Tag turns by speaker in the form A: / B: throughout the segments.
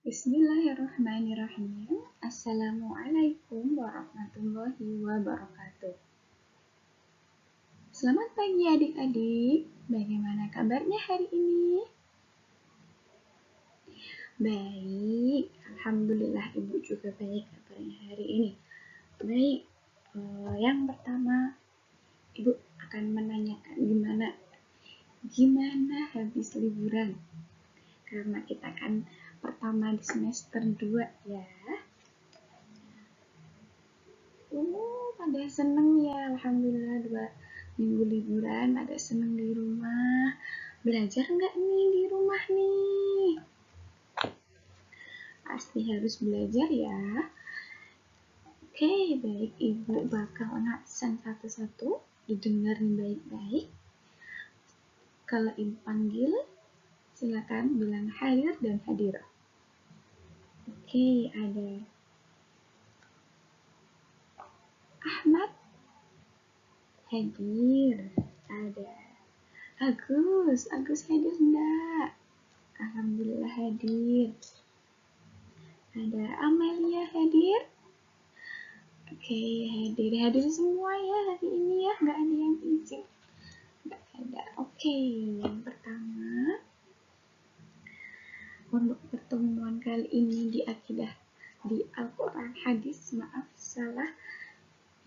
A: Bismillahirrahmanirrahim. Assalamualaikum warahmatullahi wabarakatuh. Selamat pagi adik-adik. Bagaimana kabarnya hari ini? Baik, alhamdulillah Ibu juga baik kabarnya hari ini. Baik, yang pertama Ibu akan menanyakan gimana habis liburan. Karena kita kan pertama di semester 2 ya. Pada seneng ya, alhamdulillah 2 minggu liburan, pada seneng di rumah. Belajar nggak nih di rumah nih? Pasti harus belajar ya. Oke, baik, Ibu bakal ngaksen satu-satu, didengarin baik-baik. Kalau Ibu panggil, silakan bilang hadir dan hadirah. Oke, ada Ahmad hadir, ada Agus hadir enggak? Alhamdulillah hadir. Ada Amelia hadir. Oke, hadir semua ya hari ini ya, nggak ada yang izin. Nggak ada. Oke, yang pertama untuk pertemuan kali ini di akidah di Al-Quran hadis, maaf salah,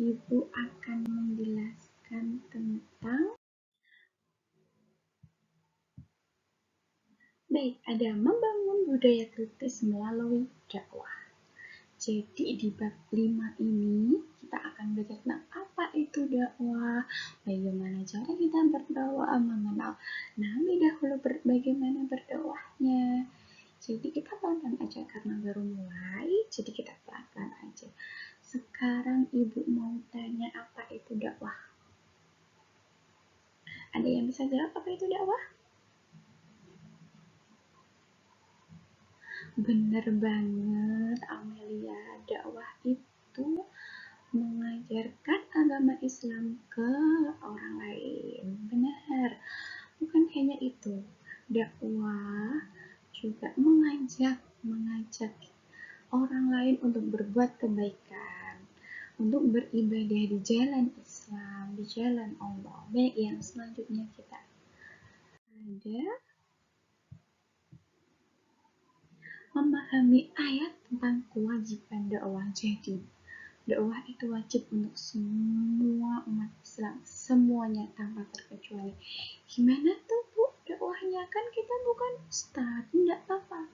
A: Ibu akan menjelaskan tentang ada membangun budaya kritis melalui dakwah. Jadi di bab 5 ini kita akan belajar tentang apa itu dakwah, bagaimana cara kita berdakwah, mengenal Nabi dahulu bagaimana berdakwahnya. Jadi kita pelan-pelan aja karena baru mulai, jadi kita pelan-pelan aja. Sekarang Ibu mau tanya apa itu dakwah? Ada yang bisa jawab apa itu dakwah? Bener banget Amelia, dakwah itu mengajarkan agama Islam ke orang lain. Benar, bukan hanya itu, dakwah juga mengajak orang lain untuk berbuat kebaikan, untuk beribadah di jalan Islam, di jalan Allah. Baik, yang selanjutnya kita ada memahami ayat tentang kewajiban dakwah. Jadi dakwah itu wajib untuk semua umat Islam, semuanya tanpa terkecuali. Gimana tuh Bu dakwahnya? Kan kita bukan ustaz, enggak apa-apa.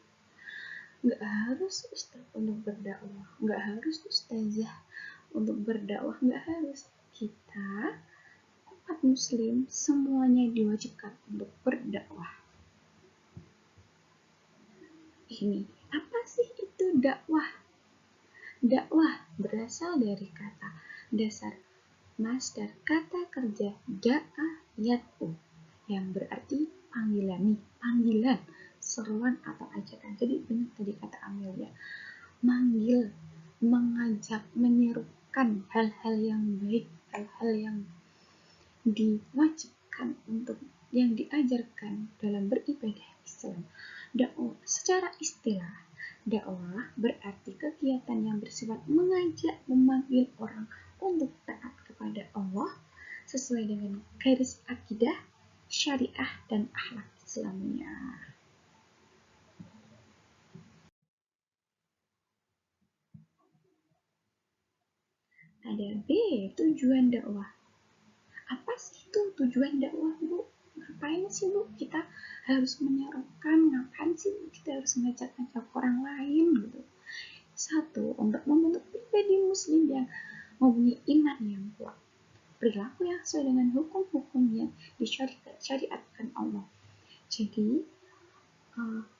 A: Enggak harus ustaz untuk berdakwah, enggak harus ustazah untuk berdakwah, enggak harus. Kita umat muslim semuanya diwajibkan untuk berdakwah. Ini apa sih itu dakwah? Dakwah berasal dari kata dasar masdar kata kerja da'a yad'u yang berarti panggilan, seruan atau ajakan. Jadi benar tadi kata Amelia, manggil, mengajak, menyerukan hal-hal yang baik, hal-hal yang diwajibkan untuk yang diajarkan dalam beribadah Islam. Dakwah secara istilah, dakwah berarti kegiatan yang bersifat mengajak, memanggil orang untuk taat kepada Allah sesuai dengan garis akidah, syariah, dan akhlak Islamnya. Ada B, tujuan dakwah. Apa sih itu tujuan dakwah, Bu? Ngapain sih Bu kita harus menyerukan, ngapain sih kita harus ngajak-ngajak orang lain gitu? Satu, untuk membentuk pribadi muslim yang mempunyai iman yang kuat, perilaku yang sesuai dengan hukum-hukum yang disyariatkan Allah. Jadi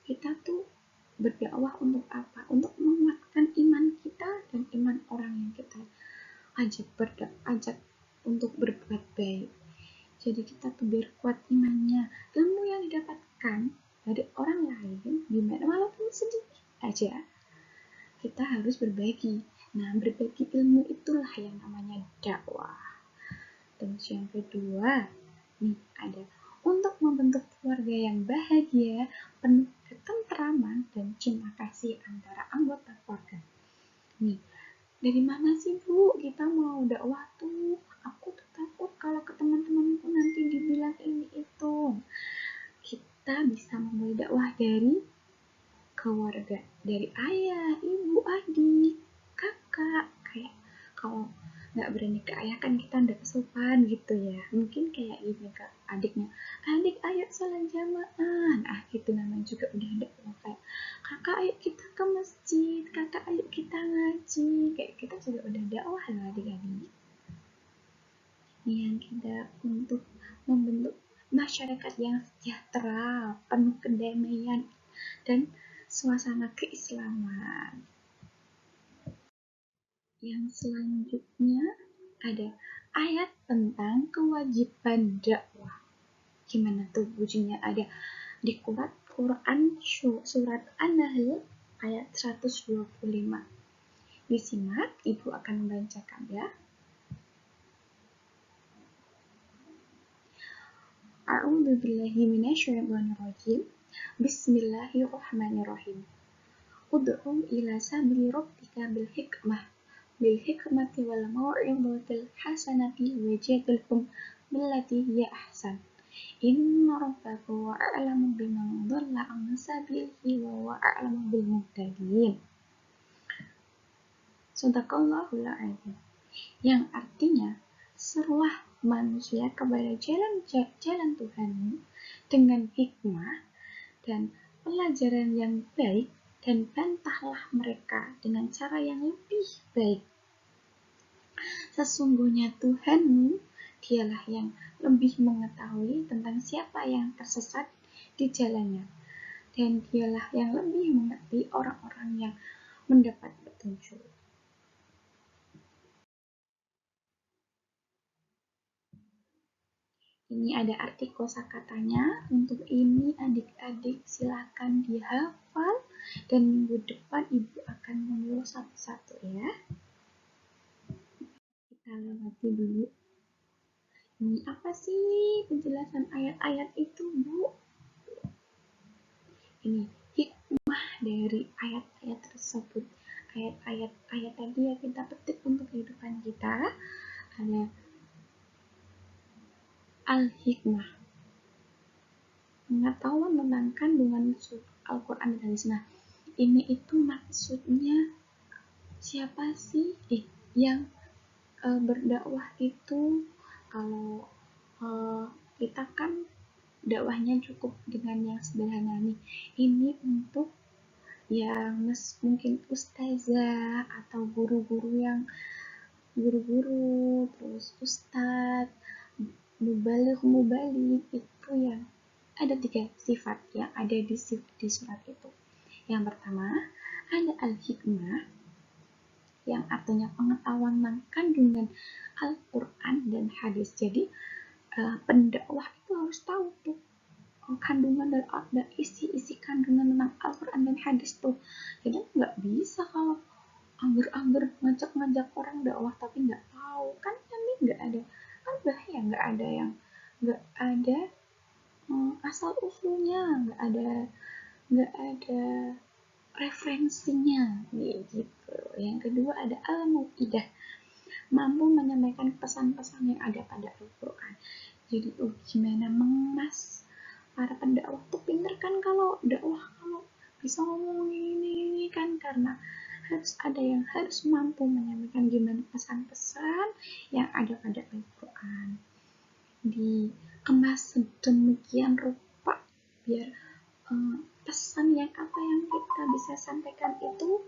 A: kita tuh berdakwah untuk apa? Untuk menguatkan iman kita dan iman orang yang kita ajak untuk berbuat baik. Jadi kita tuh biar kuat imannya. Ilmu yang didapatkan dari orang lain, gimana walaupun sedikit aja, kita harus berbagi. Nah, berbagi ilmu itulah yang namanya dakwah. Terus yang kedua, nih ada untuk membentuk keluarga yang bahagia, penuh ketentraman ketentraman dan cinta kasih antara anggota keluarga. Nih, dari mana sih Bu kita mau dakwah tuh? Aku tuh takut kalau ke teman-temanku nanti dibilang ini itu. Kita bisa memulai dakwah dari keluarga, dari ayah, ibu, adik, kakak. Kayak kalau nggak berani ke ayah kan kita nggak sopan gitu ya. Mungkin kayak gini ke adiknya, adik ayo sholat jamaah. Nah gitu namanya juga udah dakwah. Kayak kakak ayo kita ke masjid, kakak ayo kita ngaji. Kayak kita juga udah dakwah lah adik-adik. Yang kita untuk membentuk masyarakat yang sejahtera, penuh kedamaian dan suasana keislaman. Yang selanjutnya ada ayat tentang kewajiban dakwah. Gimana tuh bunyinya? Ada di Quran surat An-Nahl ayat 125. Disimak, Ibu akan membacakan ya. A'udzu billahi minasyaitonir rajim. Bismillahirrahmanirrahim. Ud'u ila sabili rabbika bil hikmati wal mau'izatil hasanati wajadilhum billati hiya ahsan. Inna rabbaka huwa a'lamu biman dhalla 'an sabilihi wa huwa a'lamu bil muhtadin. Shadaqallahul adzim. Yang artinya, serulah manusia kepada jalan Tuhanmu dengan hikmah dan pelajaran yang baik, dan bantahlah mereka dengan cara yang lebih baik. Sesungguhnya Tuhanmu, dialah yang lebih mengetahui tentang siapa yang tersesat di jalannya, dan dialah yang lebih mengerti orang-orang yang mendapat petunjuk. Ini ada arti kosakatanya. Untuk ini adik-adik silakan dihafal dan minggu depan Ibu akan menyuruh satu-satu ya. Kita lewati dulu. Ini apa sih penjelasan ayat-ayat itu, Bu? Ini hikmah dari ayat-ayat tersebut. Ayat-ayat tadi ya kita petik untuk kehidupan kita. Ada al-hikmah, pengetahuan tentang kandungan Al-Quran dan hadis. Nah, ini itu maksudnya siapa sih yang berdakwah itu? Kalau kita kan dakwahnya cukup dengan yang sederhana nih. Ini untuk yang mungkin ustazah atau guru-guru yang terus ustadz, mubalik itu yang ada 3 sifat yang ada di surat itu. Yang pertama ada al-hikmah, yang artinya pengetahuan tentang kandungan Al-Quran dan hadis. Jadi pendakwah itu harus tahu tuh kandungan dan isi kandungan tentang Al-Quran dan hadis tuh. Jadi nggak bisa kalau angger-angger ngajak orang dakwah tapi nggak tahu, kan ini nggak ada, kan bahaya, nggak ada asal usulnya, nggak ada referensinya gitu. Yang kedua ada al-mu'idah, mampu menyampaikan pesan-pesan yang ada pada Al-Quran. Jadi gimana mengemas. Para pendakwah tuh pinter kan kalau dakwah, kalau bisa ngomong ini kan, karena harus ada yang harus mampu menyampaikan gimana pesan-pesan yang ada pada Al-Quran, dikemas sedemikian rupa biar pesan yang apa yang kita bisa sampaikan itu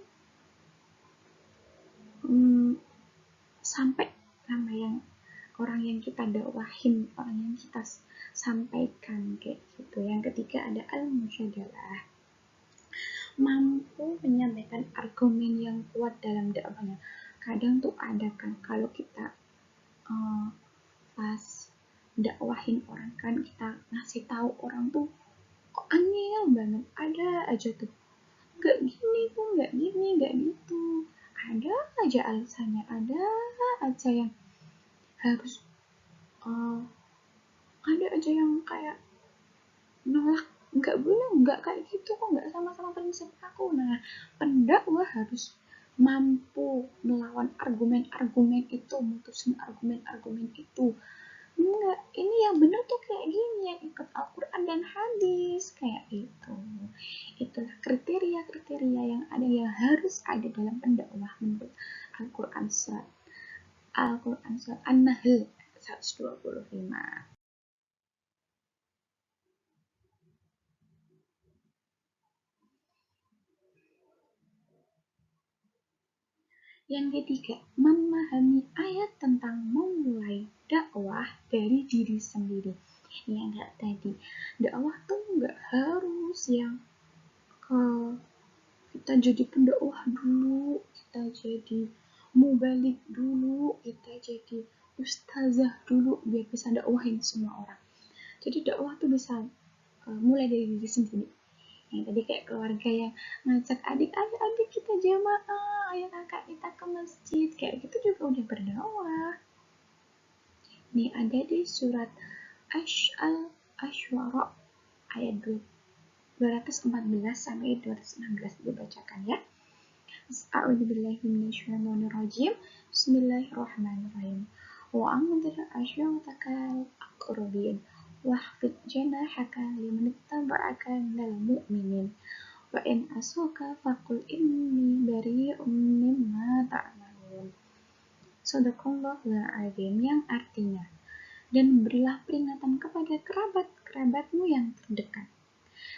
A: sampai sama yang orang yang kita dakwahin, orang yang kita sampaikan kayak gitu. Yang ketiga ada al-mujadalah, mampu menyampaikan argumen yang kuat dalam dakwahnya. Kadang tuh ada kan kalau kita pas dakwahin orang kan, kita ngasih tahu orang tuh kok angel banget, ada aja tuh nggak gini tuh, nggak gini, nggak gitu, ada aja alasannya, ada aja yang harus ada aja yang kayak nolak, nggak boleh nggak kayak gitu kok, nggak sama-sama prinsip aku. Nah, pendakwah harus mampu melawan argumen-argumen itu, mutusin argumen-argumen itu. Enggak, ini yang benar tuh kayak gini, yang ikut Al-Quran dan hadis kayak itu. Itulah kriteria-kriteria yang ada, yang harus ada dalam pendakwah menurut Al-Quran surat An-Nahl 125. Yang ketiga, memahami ayat tentang memulai dakwah dari diri sendiri. Ini yang kayak tadi, dakwah tuh nggak harus yang kita jadi pendakwah dulu, kita jadi mubalik dulu, kita jadi ustazah dulu biar bisa dakwahin semua orang. Jadi dakwah tuh bisa mulai dari diri sendiri. Yang tadi kayak keluarga yang ngajak adik, ayo adik kita jamaah, ayo kakak kita ke masjid, kayak gitu juga udah berdakwah. Nih ada di surat Asy-Syu'ara ayat 214 sampai 216 dibacakan ya. A'udzubillahi minasyaitonirrajim. Bismillahirrahmanirrahim. Wa anzir ashirataka al-aqrabin wahfid janahaka liman ittaba'aka minal mu'minin. Wa in asuka faqul inni bari'um mimma ta'malun. Shadaqallahul azim, yang artinya, dan berilah peringatan kepada kerabat-kerabatmu yang terdekat,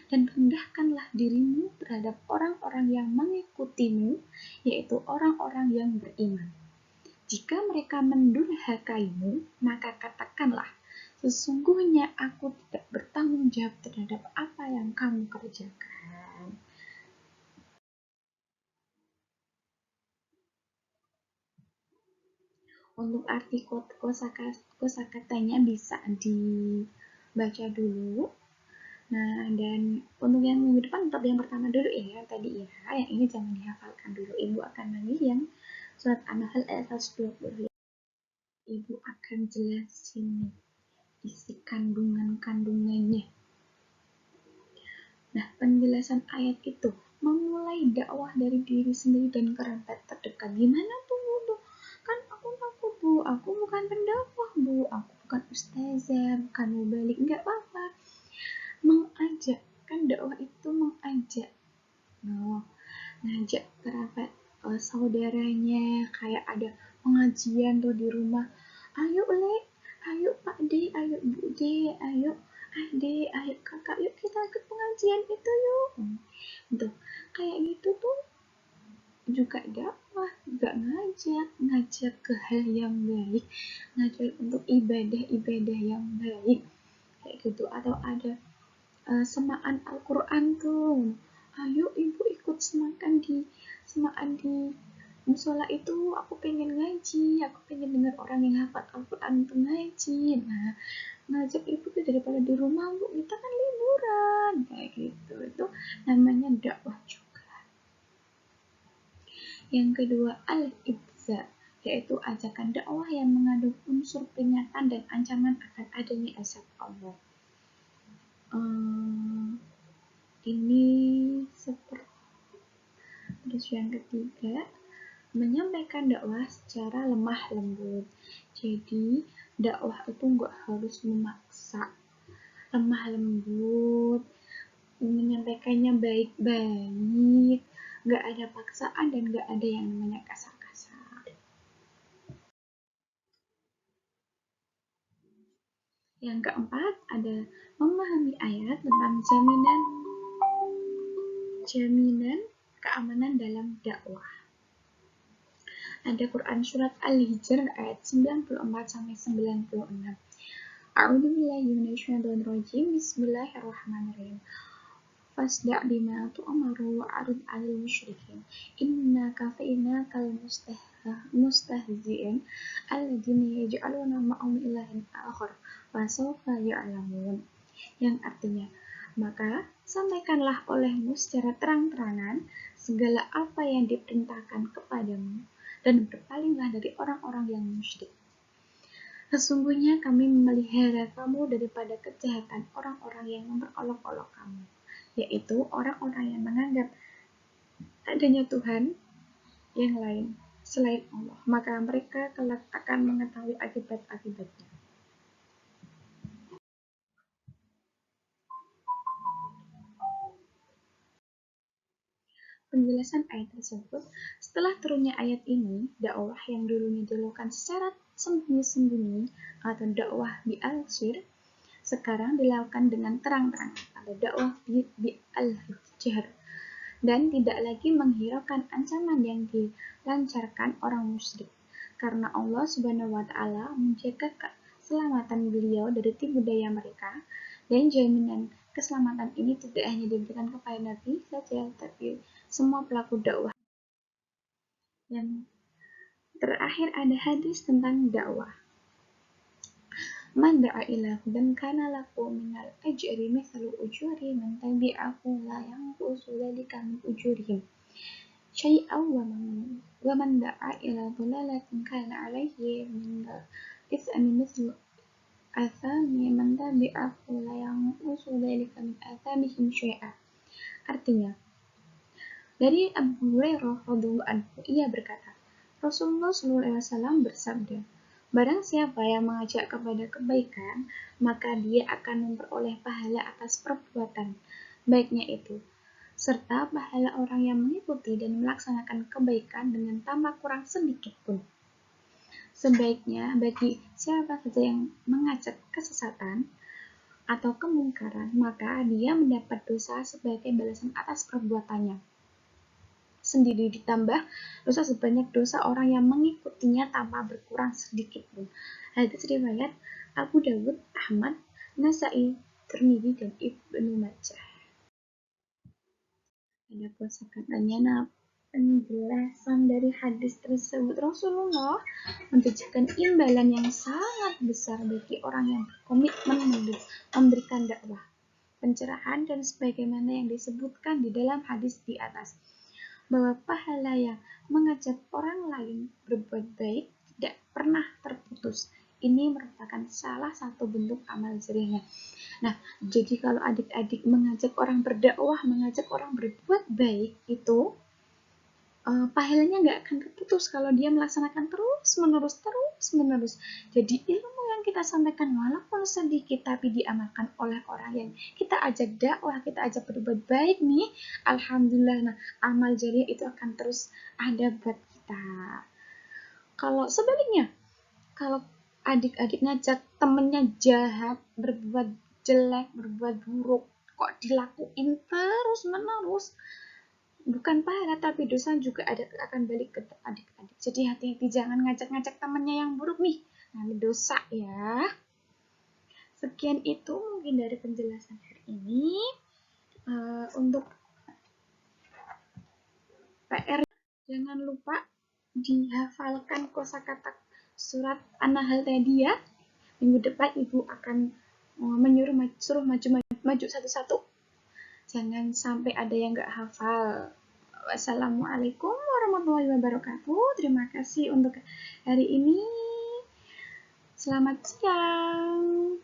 A: dan rendahkanlah dirimu terhadap orang-orang yang mengikutimu, yaitu orang-orang yang beriman. Jika mereka mendurhakaimu, maka katakanlah, sesungguhnya aku tidak bertanggung jawab terhadap apa yang kamu kerjakan. Untuk arti kosakatanya bisa dibaca dulu. Nah, dan untuk yang minggu depan tetap yang pertama dulu ya, yang tadi ya, yang ini jangan dihafalkan dulu. Ibu akan nangis yang surat An-Nahl ayat 120. Ibu akan jelasin isi kandungannya. Nah, penjelasan ayat itu memulai dakwah dari diri sendiri dan kerabat terdekat. Gimana tuh, Bu? Kan aku Bu, aku bukan pendakwah, Bu. Aku bukan ustazah, bukan mubalik, enggak apa-apa. Mengajak, kan dakwah itu mengajak. Ngajak kerabat, saudaranya, kayak ada pengajian tuh di rumah. Ayo Lek, ayo Pak D, ayo Bu D, ayo Ade, ayo kakak, yuk kita ikut pengajian itu yuk. Tuh, kayak gitu tuh juga dakwah, juga ngajak ke hal yang baik, ngajak untuk ibadah yang baik kayak gitu. Atau ada semaan Al-Quran tuh, ayo ibu ikut semaan di musola itu, aku pengen ngaji, aku pengen dengar orang yang hafal Al-Quran itu ngaji. Nah, ngajak ibu tuh daripada di rumah, Bu, kita kan liburan kayak gitu. Itu namanya dakwah juga. Yang kedua, al-ibza, yaitu ajakan dakwah yang mengandung unsur peringatan dan ancaman akan adanya azab Allah. Ini seperti. Terus yang ketiga, menyampaikan dakwah secara lemah lembut. Jadi dakwah itu nggak harus memaksa, lemah lembut, menyampaikannya baik-baik, nggak ada paksaan dan nggak ada yang namanya kasar-kasar. Yang keempat ada memahami ayat tentang jaminan keamanan dalam dakwah. Ada Quran surat Al-Hijr ayat 94 sampai 96. A'udzubillahi minasyaitonirrajim. Bismillahirrahmanirrahim. Fasda' bima tu'maru wa'rid 'anil musyrikin. Inna kafainakal mustahzi'in alladzina yaj'aluna ma'ahum ilahan akhar fa sawfa ya'lamun. Yang artinya, maka sampaikanlah olehmu secara terang-terangan segala apa yang diperintahkan kepadamu dan berpalinglah dari orang-orang yang musyrik. Sesungguhnya kami memelihara kamu daripada kejahatan orang-orang yang memperolok-olok kamu. yaitu orang-orang yang menganggap adanya Tuhan yang lain selain Allah, maka mereka kelak akan mengetahui akibat-akibatnya. Penjelasan ayat tersebut, setelah turunnya ayat ini, dakwah yang dulunya dilakukan secara sembunyi-sembunyi atau dakwah bi-al-sir, sekarang dilakukan dengan terang-terangan atau dakwah bi-al-jahr, dan tidak lagi menghiraukan ancaman yang dilancarkan orang musyrik, karena Allah Subhanahu wa Ta'ala menjaga keselamatan beliau dari tipu daya mereka, dan jaminan keselamatan ini tidak hanya diberikan kepada Nabi saja, tapi semua pelaku dakwah. Yang terakhir ada hadis tentang dakwah. Man da'a ila hudan kana lahu minal ajri mithlu ujuri man tabi'ahu la yanqusu dzalika min ujurihim syai'an wa man da'a ila dhalalatin kana alaihi min ithmi mithlu athami man tabi'ahu la yanqusu dzalika min athamihim syai'an. Artinya, dari Abu Hurairah radhiyallahu anhu, ia berkata, Rasulullah SAW bersabda, barang siapa yang mengajak kepada kebaikan, maka dia akan memperoleh pahala atas perbuatan baiknya itu, serta pahala orang yang mengikuti dan melaksanakan kebaikan dengan tanpa kurang sedikit pun. Sebaiknya bagi siapa saja yang mengajak kesesatan atau kemungkaran, maka dia mendapat dosa sebagai balasan atas perbuatannya sendiri, ditambah dosa sebanyak dosa orang yang mengikutinya tanpa berkurang sedikit pun. Hadis riwayat Abu Dawud, Ahmad, Nasai, Tirmidzi, dan Ibnu Majah. Ada kosakatanya. Penjelasan dari hadis tersebut, Rasulullah mentujukan imbalan yang sangat besar bagi orang yang berkomitmen memberikan dakwah, pencerahan, dan sebagaimana yang disebutkan di dalam hadis di atas, bahwa pahala yang mengajak orang lain berbuat baik tidak pernah terputus. Ini merupakan salah satu bentuk amal jariahnya. Nah, jadi kalau adik-adik mengajak orang berdakwah, mengajak orang berbuat baik, itu pahalanya nggak akan terputus kalau dia melaksanakan terus-menerus. Jadi ilmu yang kita sampaikan walaupun sedikit tapi diamalkan oleh orang yang kita ajak dakwah, kita ajak berbuat baik nih, alhamdulillah, nah amal jariah itu akan terus ada buat kita. Kalau sebaliknya, kalau adik-adik ngajak temennya jahat, berbuat jelek, berbuat buruk, kok dilakuin terus-menerus, bukan pahala tapi dosa juga akan balik ke adik-adik. Jadi hati-hati, jangan ngajak-ngajak temannya yang buruk nih, nah dosa ya. Sekian itu mungkin dari penjelasan hari ini. Untuk PR, jangan lupa dihafalkan kosakata surat An-Nahl tadi ya. Minggu depan ibu akan suruh maju satu-satu. Jangan sampai ada yang nggak hafal. Wassalamualaikum warahmatullahi wabarakatuh. Terima kasih untuk hari ini. Selamat siang.